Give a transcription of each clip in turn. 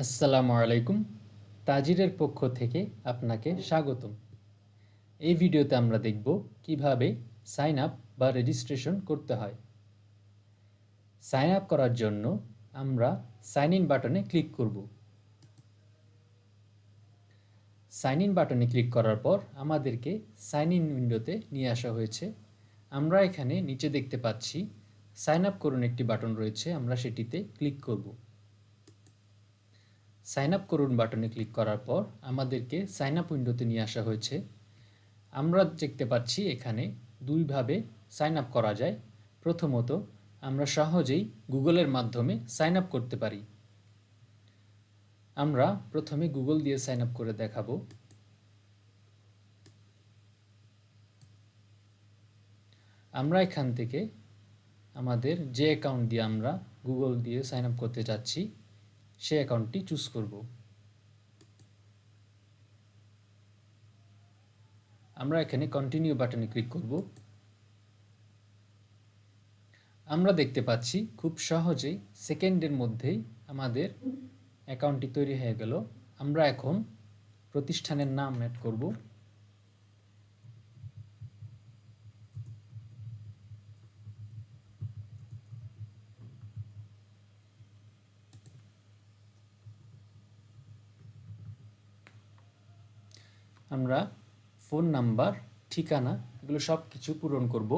আসসালামু আলাইকুম। তাজিরের পক্ষ থেকে আপনাকে স্বাগতম। এই ভিডিওতে আমরা দেখব কিভাবে সাইন আপ বা রেজিস্ট্রেশন করতে হয়। সাইন আপ করার জন্য আমরা সাইন ইন বাটনে ক্লিক করব। সাইন ইন বাটনে ক্লিক করার পর আমাদেরকে সাইন ইন উইন্ডোতে নিয়ে আসা হয়েছে। আমরা এখানে নিচে দেখতে পাচ্ছি সাইন আপ করুন একটি বাটন রয়েছে, আমরা সেটিতে ক্লিক করব। সাইন আপ করুন বাটনে ক্লিক করার পর আমাদেরকে সাইন আপ উইন্ডোতে নিয়ে আসা হয়েছে। আমরা দেখতে পাচ্ছি এখানে দুইভাবে সাইন আপ করা যায়। প্রথমত, আমরা সহজেই গুগলের মাধ্যমে সাইন আপ করতে পারি। আমরা প্রথমে গুগল দিয়ে সাইন আপ করে দেখাবো। আমরা এখান থেকে আমাদের যে অ্যাকাউন্ট দিয়ে আমরা গুগল দিয়ে সাইন আপ করতে যাচ্ছি সেই অ্যাকাউন্টটি চুজ করব। আমরা এখানে কন্টিনিউ বাটনে ক্লিক করব। আমরা দেখতে পাচ্ছি খুব সহজেই সেকেন্ডের মধ্যেই আমাদের অ্যাকাউন্টটি তৈরি হয়ে গেল। আমরা এখন প্রতিষ্ঠানের নাম অ্যাড করব। আমরা ফোন নাম্বার, ঠিকানা এগুলো সব কিছু পূরণ করব।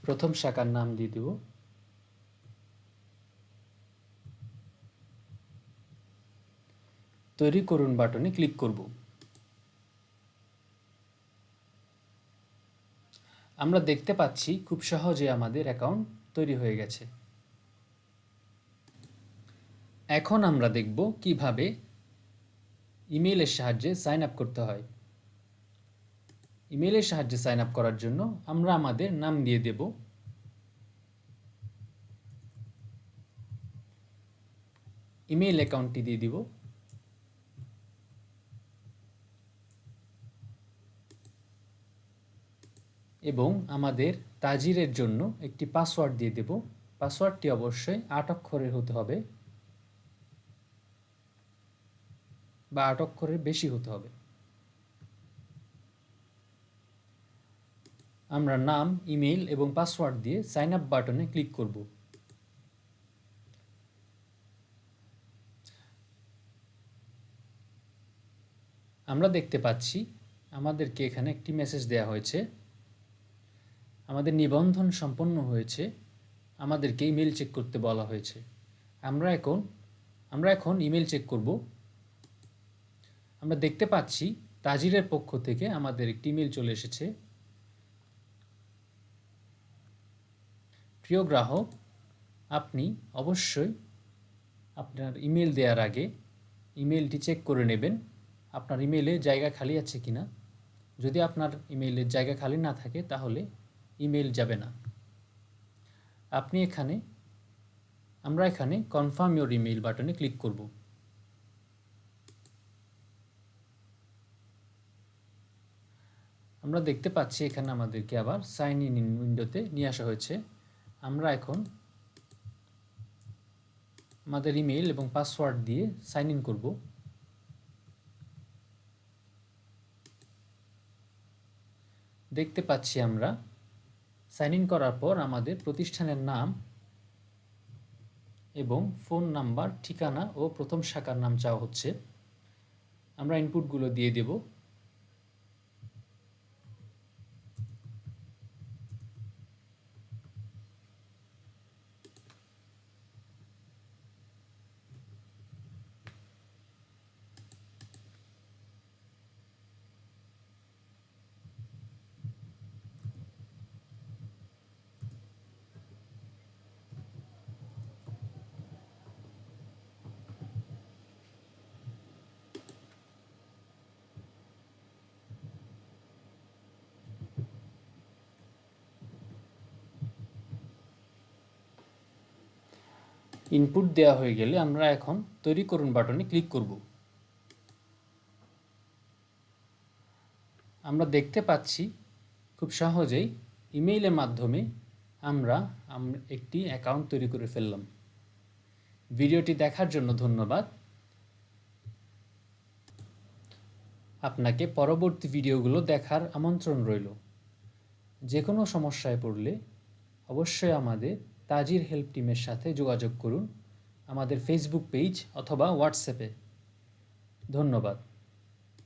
প্রথম শাখার নাম দিয়ে দেব। তৈরি করুন বাটনে ক্লিক করব। আমরা দেখতে পাচ্ছি খুব সহজে আমাদের অ্যাকাউন্ট তৈরি হয়ে গেছে। এখন আমরা দেখব কিভাবে ইমেইলের সাহায্যে সাইন আপ করতে হয়। ইমেইলের সাহায্যে সাইন আপ করার জন্য আমরা আমাদের নাম দিয়ে দেব। ইমেইল অ্যাকাউন্টটি দিয়ে দিব। এবং আমাদের তাজিরের জন্য একটি পাসওয়ার্ড দিয়ে দেব। পাসওয়ার্ডটি অবশ্যই ৮ অক্ষরের হতে হবে বা ৮ অক্ষরের বেশি হতে হবে। আমরা নাম, ইমেইল এবং পাসওয়ার্ড দিয়ে সাইন আপ বাটনে ক্লিক করব। আমরা দেখতে পাচ্ছি আমাদেরকে এখানে একটি মেসেজ দেওয়া হয়েছে, আমাদের নিবন্ধন সম্পন্ন হয়েছে, আমাদেরকে ইমেল চেক করতে বলা হয়েছে। আমরা এখন ইমেল চেক করব। আমরা দেখতে পাচ্ছি তাজিরের পক্ষ থেকে আমাদের একটি ইমেল চলে এসেছে। প্রিয় গ্রাহক, আপনি অবশ্যই আপনার ইমেল দেওয়ার আগে ইমেলটি চেক করে নেবেন আপনার ইমেলে জায়গা খালি আছে কিনা। যদি আপনার ইমেইলের জায়গা খালি না থাকে তাহলে ইমেল যাবে না। আমরা এখানে কনফার্ম ইওর ইমেইল বাটনে ক্লিক করব। আমরা দেখতে পাচ্ছি এখানে আমাদেরকে আবার সাইন ইন উইন্ডোতে নিয়ে আসা হয়েছে। আমরা এখন আমাদের ইমেইল এবং পাসওয়ার্ড দিয়ে সাইন ইন করব। দেখতে পাচ্ছি আমরা সাইন ইন করার পর আমাদের প্রতিষ্ঠানের নাম এবং ফোন নাম্বার, ঠিকানা ও প্রথম শাখার নাম চাওয়া হচ্ছে। আমরা ইনপুটগুলো দিয়ে দেব। ইনপুট দেওয়া হয়ে গেলে আমরা এখন তৈরি করুন বাটনে ক্লিক করব। আমরা দেখতে পাচ্ছি খুব সহজেই ইমেইলের মাধ্যমে আমরা একটি অ্যাকাউন্ট তৈরি করে ফেললাম। ভিডিওটি দেখার জন্য ধন্যবাদ। আপনাকে পরবর্তী ভিডিওগুলো দেখার আমন্ত্রণ রইল। যে কোনো সমস্যায় পড়লে অবশ্যই আমাদের তাজির হেল্প টিমের সাথে যোগাযোগ করুন, আমাদের ফেসবুক পেজ অথবা হোয়াটসঅ্যাপে। ধন্যবাদ।